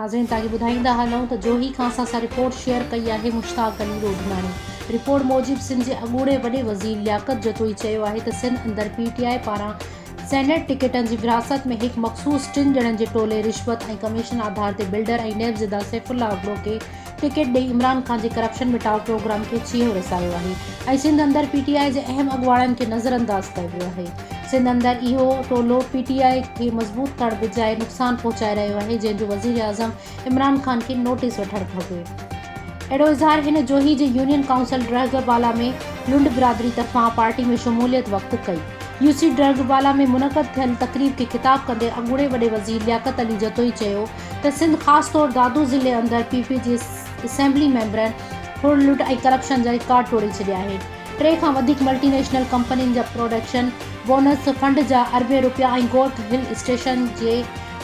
नाज़रीन तव्हांखे ॿुधाईंदा हलूं त जोही खां असां रिपोर्ट शेयर कई आहे मुश्ताक अली रोडनानी। रिपोर्ट मूजिबि सिंध जे अॻूणे वॾे वज़ीर लियाकत जतोई चयो आहे त सिंध अंदरि PTI पारां सेनेट टिकटनि जी विरासत में हिकु मख़सूस 3 ॼणनि जे टोले रिश्वत ऐं कमीशन आधार ते बिल्डर ऐं नैब ज़िदा सैफुल्ला अगरो खे टिकट ॾेई इमरान ख़ान जे करप्शन मिटाओ प्रोग्राम खे छीहो रसायो आहे ऐं सिंध अंदरि PTI जे अहम अॻुवाणनि खे नज़रअंदाज़ कयो वियो आहे। सिंध अंदरि इहो टोलो PTI खे मज़बूत करण बजाए नुक़सानु पहुचाए रहियो आहे, जंहिंजो वज़ीर आज़म इमरान ख़ान खे नोटिस वठणु खपे। अहिड़ो इज़हार हिन जोही जे यूनियन काउंसिल ड्रगबाला में लुंड बिरादरी तरफ़ां पार्टी में शमूलियत वक़्तु कई। UC ड्रगबाला में मुनक़द थियल तक़रीब खे ख़िताब कंदे अॻूणे वॾे वज़ीर लियाकत अली जतोई चयो त सिंध ख़ासि तौरु दादू ज़िले अंदरि PP जे असेंबली मेंबरनि फुड़ लुट ऐं करप्शन जा रिकॉर्ड तोड़े छॾिया आहिनि। 3 खां वधीक मल्टीनेशनल कंपनियुनि जा प्रोडक्शन बोनस फंड जा अरबे रुपया ऐं गोर्थ हिल स्टेशन जे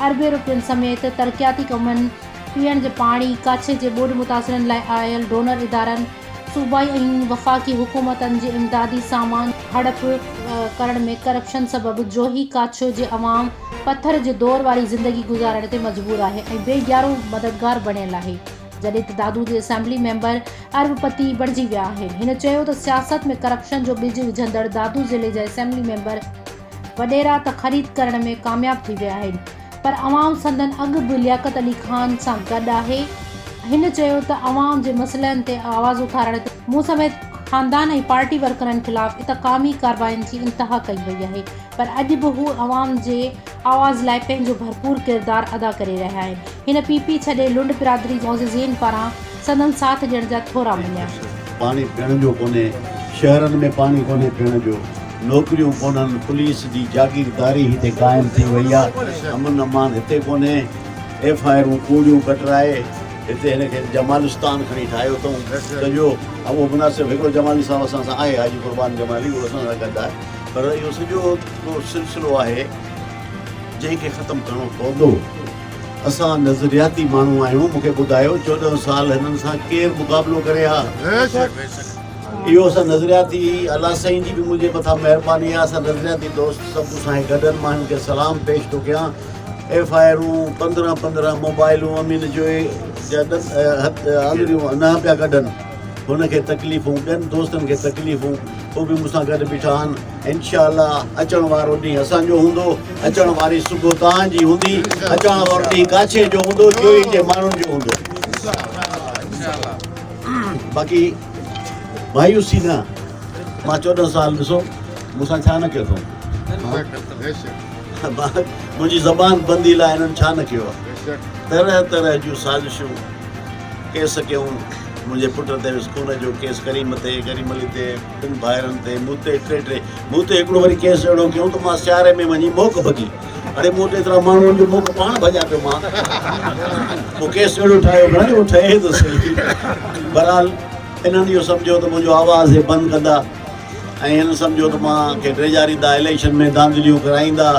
अरबे रुपयनि समेत तरक़ियाती कमनि, पीअण जे पाणी, काछे जे ॿोॾि मुतासिरनि लाइ आयल डोनर इदारनि, सूबाई ऐं वफ़ाक़ी हुकूमतनि जे इमदादी सामान हड़प करण में करप्शन सबबि जोही काछो जे अवाम पथर जे दौर वारी ज़िंदगी गुज़ारण ते मजबूर आहे ऐं बेयारो मददगार बणियल आहे, जॾहिं त दादू जे असेंबली मेंबर अरबपति बणिजी विया आहिनि। हिन चयो त सियासत में करप्शन जो ॿिज विझंदड़ दादू ज़िले जा असेंबली मेंबर वॾेरा त ख़रीद करण में कामयाब थी विया आहिनि, पर अवाम संदन अॻु बि लियाकत अली ख़ान सां गॾु आहे। हिन चयो त अवाम जे मसइलनि ते आवाज़ उथारण ते मूं समेत ख़ानदान ऐं पार्टी वर्करनि ख़िलाफ़ इतकामी कार्रवाइनि जी इंतिहा कई वई आहे, पर अॼु बि हू अवाम जे आवाज़ लाइ पंहिंजो भरपूर किरदारु अदा करे रहिया आहिनि। हिन PP छॾे लुंड बिरादरी मोज़िज़ीन पारां संदन साथ ॾियण जा थोरा मञिया। पाणी पीअण जो कोन्हे, शहरनि में पाणी कोन्हे पीअण जो, नौकरियूं कोन्हनि, पुलिस जी जागीरदारी हिते क़ाइमु थी वई आहे, अमन अमान हिते कोन्हे, FIR कूड़ियूं कटराए हिते हिनखे जमालिस्तान खणी ठाहियो अथऊं सॼो। उहो मुनासिबु हिकिड़ो जमाली साहिब असां सां आहे, हाजी क़ुर्बान जमाली, उहो असां सां गॾु आहे, पर इहो सॼो सिलसिलो आहे जंहिंखे ख़तमु करिणो पवंदो। असां नज़रियाती माण्हू आहियूं। मूंखे ॿुधायो 14 साल हिननि सां केरु मुक़ाबिलो करे हा? इहो असां नज़रियाती, अलाह साईं जी बि मुंहिंजे मथां महिरबानी आहे, असां नज़रियाती दोस्त सभु सां गॾनि। मां हिन खे सलाम पेश थो कयां। FIR 15 मोबाइलूं अमीन जो आङुरियूं न पिया कढनि, हुनखे तकलीफ़ूं, ॿियनि दोस्तनि खे तकलीफ़ूं, उहे बि मूंसां गॾु बीठा आहिनि। इंशाअल्लाह अचण वारो ॾींहुं असांजो हूंदो, अचण वारी सुबुह तव्हांजी हूंदी, अचण वारो ॾींहुं काछे जो हूंदो, जोई जे माण्हुनि जो हूंदो। बाक़ी मायूसी न, मां 14 साल ॾिसो मूंसां छा न कयो अथऊं, मुंहिंजी ज़बान बंदी लाइ हिननि छा न कयो आहे। तरह तरह जूं साज़िशूं, केस कयूं, मुंहिंजे पुट ते स्कूल जो केस, करीम ते, करीम अली ते, 2 भाइरनि ते, मूं ते 3 मूं ते हिकिड़ो वरी केस अहिड़ो कयूं त मां सियारे में वञी मोक भॼी। अड़े मूं ते एतिरा माण्हुनि जो मोक पाण भॼा पियो मां, पोइ केस अहिड़ो ठाहियो घणे उहो ठहे थो सही। बहरहाल हिननि इहो सम्झो त मुंहिंजो आवाज़ हे बंदि कंदा ऐं हिन सम्झो त मां खे ड्रेजारींदा, इलेक्शन में धांधलियूं कराईंदा,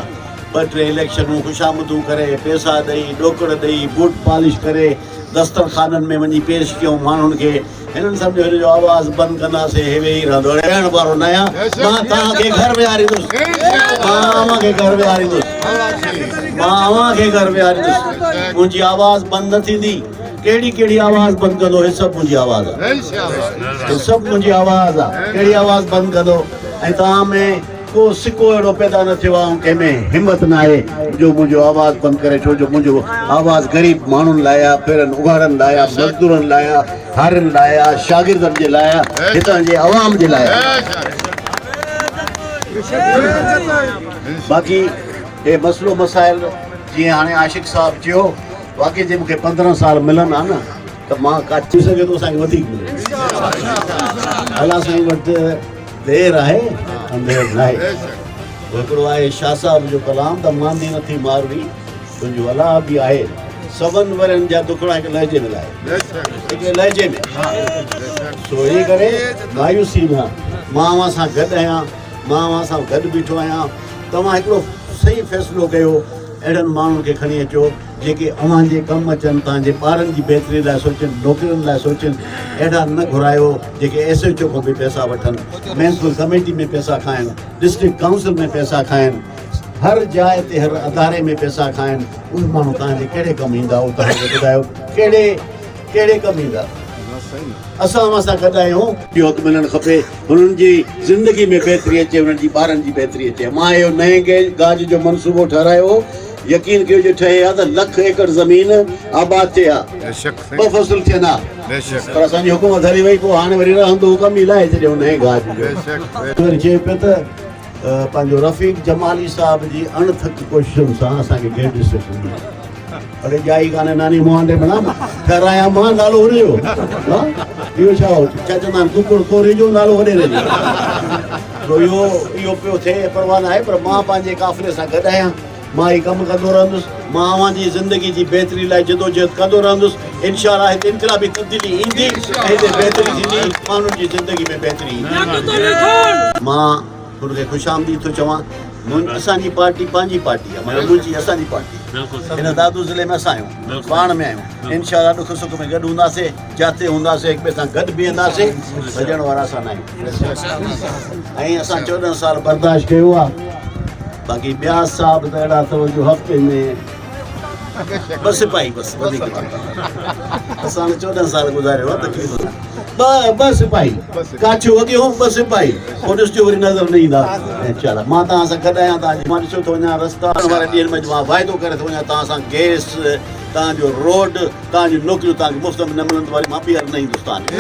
2-3 इलेक्शनूं ख़ुशामदूं करे, पैसा ॾेई, ॾोकड़ ॾेई, बूट पॉलिश करे, दस्तरखाननि में वञी पेश कयूं माण्हुनि खे। हिननि सम्झो हिन जो आवाज़ु बंदि कंदासीं, हे वेही रहंदो, रहण वारो न आहियां। मां तव्हांखे घर विहारींदुसि, मां अव्हांखे घर विहारींदुसि, मां अव्हांखे घर विहारींदुसि। मुंहिंजी आवाज़ु बंदि न थींदी। कहिड़ी आवाज़ बंदि कंदो? हे सभु मुंहिंजी आवाज़ आहे, हे सभु मुंहिंजी आवाज़ आहे। कहिड़ी आवाज़ बंदि कंदो? ऐं तव्हां में को सिको अहिड़ो पैदा न थियो आहे, कंहिंमें हिमत न आहे जो मुंहिंजो आवाज़ु बंदि करे, छो जो मुंहिंजो आवाज़ु ग़रीब माण्हुनि लाइ आहे, पेरनि उघाड़नि लाइ आहे, मज़दूरनि लाइ आहे, हारियुनि लाइ आहे, शागिर्दनि जे लाइ आहे, हितां जे अवाम जे लाइ आहे। बाक़ी हे मसइलो मसाइल जीअं हाणे आशिक़ साहिबु चयो, वाक़ई जे मूंखे 15 साल मिलनि हा न त मां काथी सघे थो असांखे वधीक मिले। अलाह साईं वटि देरि आहे, अंधेर न आहे। हिकिड़ो आहे शाह साहिब जो कलाम त मांदी नथी मारवी, तुंहिंजो अलाह बि आहे। 7 वरनि जा दुखड़ा हिकु लहजे में लाइ, हिकु लहजे में। सो इहे करे मायूसी न, मां अव्हां सां गॾु आहियां, मां अव्हां सां गॾु बीठो आहियां। तव्हां हिकिड़ो सही फ़ैसिलो कयो, अहिड़नि माण्हुनि खे खणी अचो जेके अव्हांजे कमु अचनि, तव्हांजे ॿारनि जी बहितरी लाइ सोचनि, नौकरियुनि लाइ सोचनि। अहिड़ा न घुरायो जेके SHO खां बि पैसा वठनि, म्यूनिसिपल कमेटी में पैसा खाइनि, डिस्ट्रिक्ट काउंसिल में पैसा खाइनि, हर जाइ ते हर अदारे में पैसा खाइनि उहे माण्हू तव्हांजे कहिड़े कमु ईंदा उहो तव्हांखे ॿुधायो कहिड़े कमु ईंदा असां सां गॾु आहियूं इहो हक़ मिलणु खपे हुननि जी ज़िंदगी में बहितरी अचे हुननि जी ॿारनि जी बहितरी अचे मां इहो नए गाज जो मनसूबो ठारायो हो यकीन कयो जो ठहे आहे त 1 लाख एकड़ ज़मीन आबाद थिए आहे 2 फसल थियनि हा पर असांजी हुकूमत हली वई पोइ हाणे वरी रहंदो कमु ई लाहे छॾियो नए गाज जो वरी चए पियो त पंहिंजो रफ़ीक जमाली साहिब जी अणथक कोशिशुनि सां असांखे गेट स्टेशन अरे जाई कान्हे नानी मोहंडे बना ठहराया मां नालो हुनजो इहो छा चवंदा आहिनि कुकुड़ कोरी जो नालो होॾे रहियो तो इहो पियो थिए परवाह न आहे पर मां पंहिंजे काफ़िले सां गॾु आहियां मां ही कमु कंदो रहंदुसि मां अव्हांजी ज़िंदगी जी बहितरी लाइ जदोजहद कंदो रहंदुसि इंशाअल्लाह हिते इनक़लाबी तब्दीली ईंदी ऐं हिते बहितरी थींदी माण्हुनि जी ज़िंदगी में बहितरी ईंदी मां हुनखे ख़ुशामदीद थो चवां असांजी पार्टी पंहिंजी पार्टी आहे माना मुंहिंजी असांजी पार्टी हिन दादू ज़िले में असां आहियूं पाण में आहियूं इंशाअल्लाह ॾुख सुख में गॾु हूंदासीं जिते हूंदासीं हिक ॿिए सां गॾु बीहंदासीं भॼण वारा असां न आहियूं ऐं असां 14 साल बर्दाश्त कयो आहे बाक़ी ॿिया साहब त अहिड़ा अथव जो हफ़्ते में बस सिपाही बस वधीक असां 14 साल गुज़ारियो आहे तकलीफ़ ॿ सिपाही काठियूं वॻियूं 2 सिपाही पोइ ॾिसजो वरी नज़र न ईंदा इंशाअल्लाह मां तव्हां सां गॾु आहियां तव्हांजी मां ॾिसो थो वञा रस्ता वारे ॾींहंनि में मां वाइदो करे थो वञा तव्हां सां गैस तव्हांजो रोड तव्हांजूं नौकरियूं तव्हांखे मुफ़्त में न मिलंदियूं वरी मां ॿीहर न ईंदुसि तव्हांखे